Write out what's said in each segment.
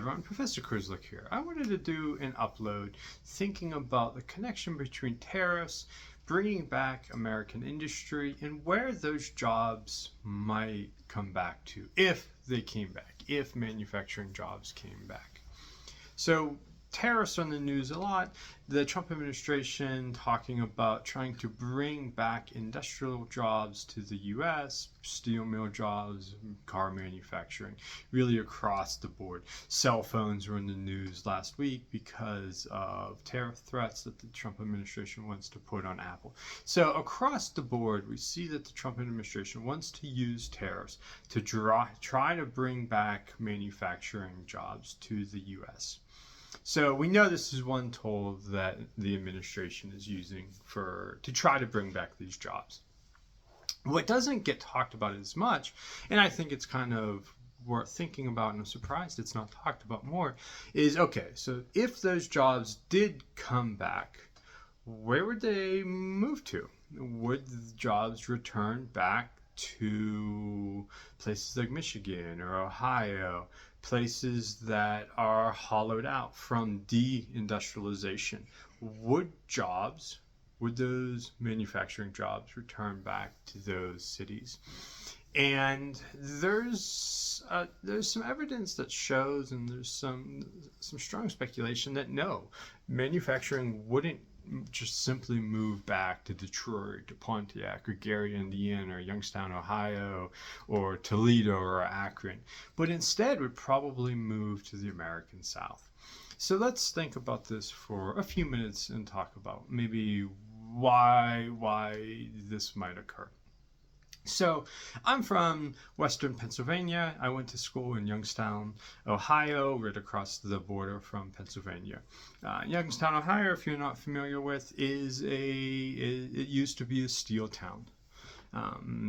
everyone, Professor Kurzlik here. I wanted to do an upload thinking about the connection between tariffs, bringing back American industry, and where those jobs might come back to, if they came back, if manufacturing jobs came back. So tariffs are in the news a lot. The Trump administration talking about trying to bring back industrial jobs to the U.S., steel mill jobs, car manufacturing, really across the board. Cell phones were in the news last week because of tariff threats that the Trump administration wants to put on Apple. So across the board, we see that the Trump administration wants to use tariffs to try to bring back manufacturing jobs to the U.S. So we know this is one tool that the administration is using to try to bring back these jobs. What doesn't get talked about as much, and I think it's kind of worth thinking about, and I'm surprised it's not talked about more, is okay, so if those jobs did come back, where would they move to? Would the jobs return back to places like Michigan or Ohio, places that are hollowed out from deindustrialization? Would those manufacturing jobs return back to those cities? And there's some evidence that shows, and there's some strong speculation that no, manufacturing wouldn't just simply move back to Detroit, to Pontiac, or Gary, Indiana, or Youngstown, Ohio, or Toledo, or Akron, but instead would probably move to the American South. So let's think about this for a few minutes and talk about maybe why this might occur. So I'm from Western Pennsylvania. I went to school in Youngstown, Ohio, right across the border from Pennsylvania. Youngstown, Ohio, if you're not familiar with, it used to be a steel town.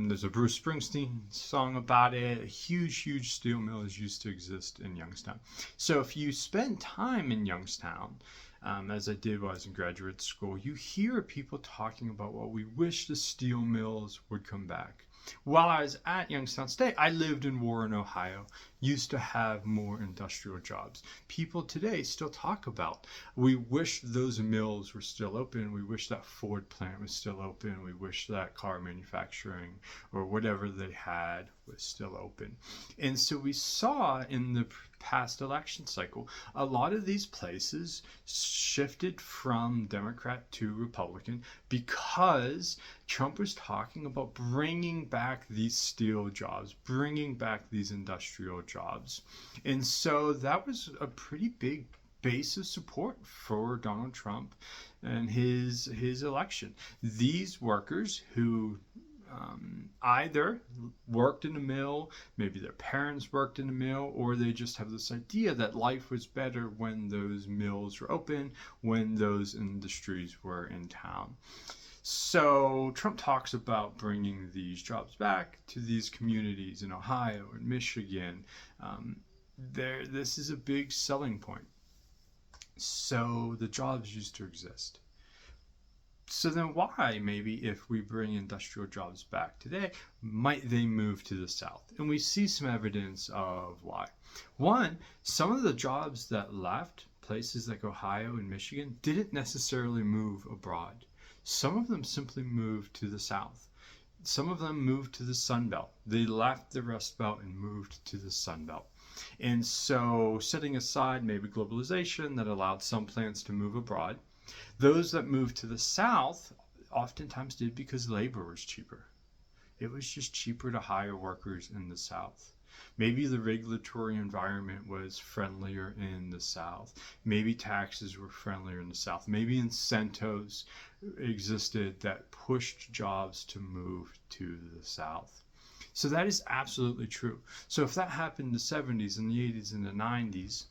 There's a Bruce Springsteen song about it. A huge steel mills used to exist in Youngstown. So if you spend time in Youngstown, as I did while I was in graduate school, you hear people talking about, well, we wish the steel mills would come back. While I was at Youngstown State, I lived in Warren, Ohio, used to have more industrial jobs. People today still talk about, we wish those mills were still open, we wish that Ford plant was still open, we wish that car manufacturing or whatever they had was still open. And so we saw in the past election cycle, a lot of these places shifted from Democrat to Republican because Trump was talking about bringing back these steel jobs, bringing back these industrial jobs. And so that was a pretty big base of support for Donald Trump and his election. These workers who either worked in a mill, maybe their parents worked in a mill, or they just have this idea that life was better when those mills were open, when those industries were in town. So Trump talks about bringing these jobs back to these communities in Ohio and Michigan. This is a big selling point. So the jobs used to exist. So then why, maybe if we bring industrial jobs back today, might they move to the South? And we see some evidence of why. One, some of the jobs that left places like Ohio and Michigan didn't necessarily move abroad. Some of them simply moved to the South. Some of them moved to the Sun Belt. They left the Rust Belt and moved to the Sun Belt. And so setting aside maybe globalization that allowed some plants to move abroad, those that moved to the South oftentimes did because labor was cheaper. It was just cheaper to hire workers in the South. Maybe the regulatory environment was friendlier in the South. Maybe taxes were friendlier in the South. Maybe incentives existed that pushed jobs to move to the South. So that is absolutely true. So if that happened in the 70s and the 80s and the 90s,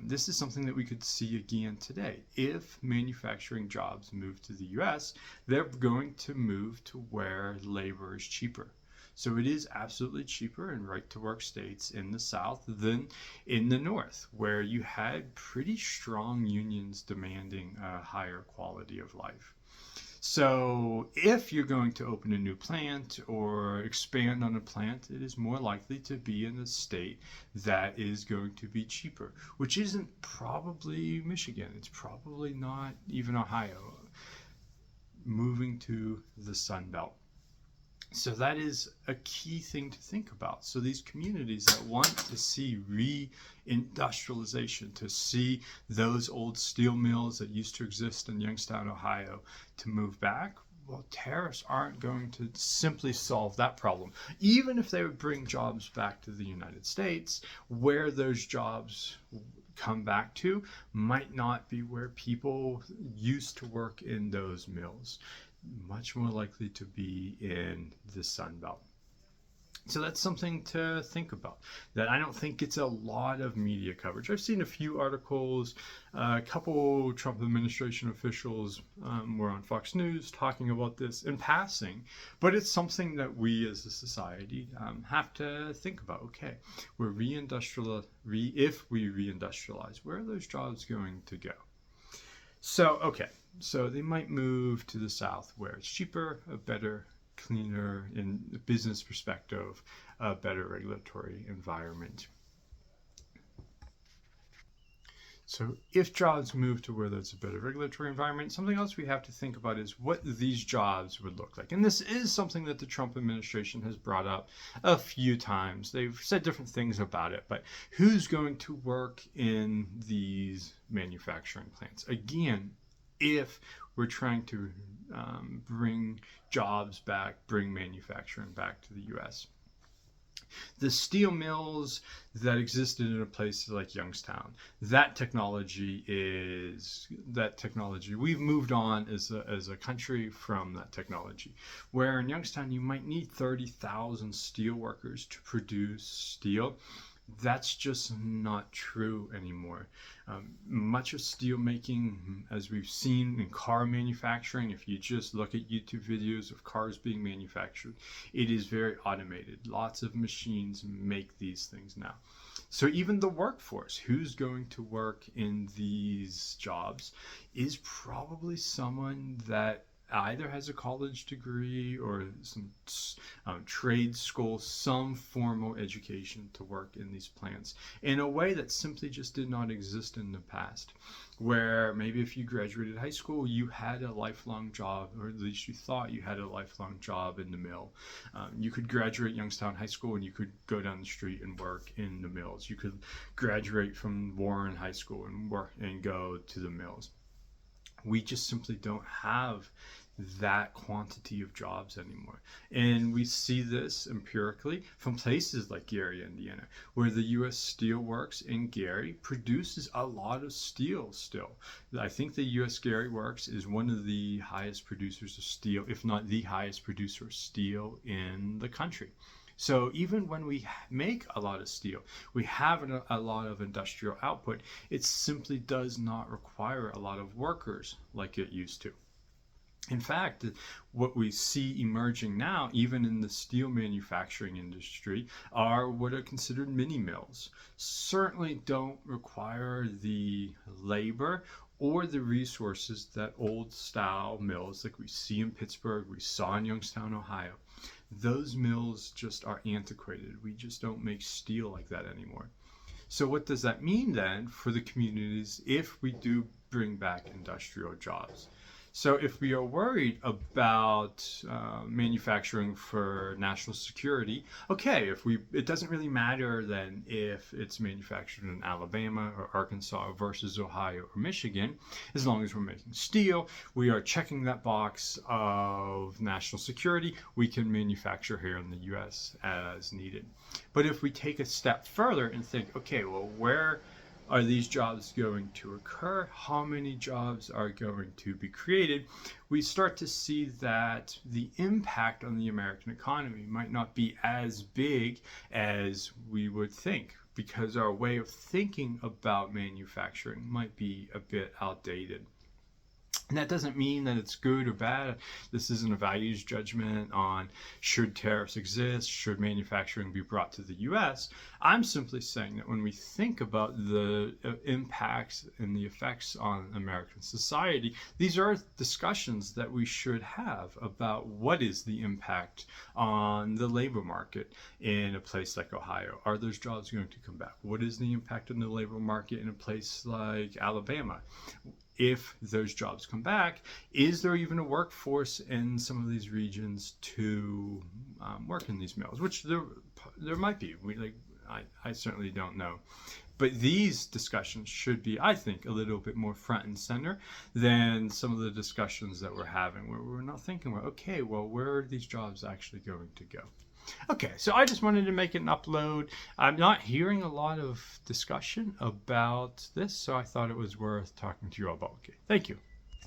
this is something that we could see again today. If manufacturing jobs move to the US, they're going to move to where labor is cheaper. So it is absolutely cheaper in right-to-work states in the South than in the North, where you had pretty strong unions demanding a higher quality of life. So if you're going to open a new plant or expand on a plant, it is more likely to be in a state that is going to be cheaper, which isn't probably Michigan. It's probably not even Ohio. Moving to the Sun Belt. So that is a key thing to think about. So these communities that want to see reindustrialization, to see those old steel mills that used to exist in Youngstown, Ohio, to move back, well, tariffs aren't going to simply solve that problem. Even if they would bring jobs back to the United States, where those jobs come back to might not be where people used to work in those mills. Much more likely to be in the Sun Belt. So that's something to think about, that I don't think gets a lot of media coverage. I've seen a few articles, a couple Trump administration officials were on Fox News talking about this in passing, but it's something that we as a society have to think about. Okay, if we reindustrialize, where are those jobs going to go? So they might move to the South where it's cheaper, a better, cleaner, in a business perspective, a better regulatory environment. So if jobs move to where there's a better regulatory environment, something else we have to think about is what these jobs would look like. And this is something that the Trump administration has brought up a few times. They've said different things about it, but who's going to work in these manufacturing plants? Again, if we're trying to bring jobs back, bring manufacturing back to the U.S. The steel mills that existed in a place like Youngstown, that technology, we've moved on as a country from that technology. Where in Youngstown you might need 30,000 steel workers to produce steel. That's just not true anymore. Much of steel making, as we've seen in car manufacturing, if you just look at YouTube videos of cars being manufactured, it is very automated. Lots of machines make these things now. So even the workforce, who's going to work in these jobs, is probably someone that either has a college degree or some trade school, some formal education to work in these plants in a way that simply just did not exist in the past. Where maybe if you graduated high school, you had a lifelong job, or at least you thought you had a lifelong job in the mill. You could graduate Youngstown High School and you could go down the street and work in the mills. You could graduate from Warren High School and work and go to the mills. We just simply don't have that quantity of jobs anymore. And we see this empirically from places like Gary, Indiana, where the U.S. Steel Works in Gary produces a lot of steel still. I think the U.S. Gary Works is one of the highest producers of steel, if not the highest producer of steel in the country. So even when we make a lot of steel, we have a lot of industrial output, it simply does not require a lot of workers like it used to. In fact, what we see emerging now, even in the steel manufacturing industry, are what are considered mini mills. Certainly don't require the labor or the resources that old style mills like we see in Pittsburgh, we saw in Youngstown, Ohio. Those mills just are antiquated. We just don't make steel like that anymore. So what does that mean then for the communities if we do bring back industrial jobs? So if we are worried about manufacturing for national security, okay, it doesn't really matter then if it's manufactured in Alabama or Arkansas versus Ohio or Michigan, as long as we're making steel, we are checking that box of national security, we can manufacture here in the U.S. as needed. But if we take a step further and think, okay, well, where are these jobs going to occur? How many jobs are going to be created? We start to see that the impact on the American economy might not be as big as we would think, because our way of thinking about manufacturing might be a bit outdated. And that doesn't mean that it's good or bad. This isn't a values judgment on should tariffs exist, should manufacturing be brought to the US. I'm simply saying that when we think about the impacts and the effects on American society, these are discussions that we should have about what is the impact on the labor market in a place like Ohio. Are those jobs going to come back? What is the impact on the labor market in a place like Alabama? If those jobs come back, is there even a workforce in some of these regions to work in these mills? Which there might be. I certainly don't know. But these discussions should be, I think, a little bit more front and center than some of the discussions that we're having, where we're not thinking, well, okay, well, where are these jobs actually going to go? Okay, so I just wanted to make an upload. I'm not hearing a lot of discussion about this, so I thought it was worth talking to you all about. Okay, thank you.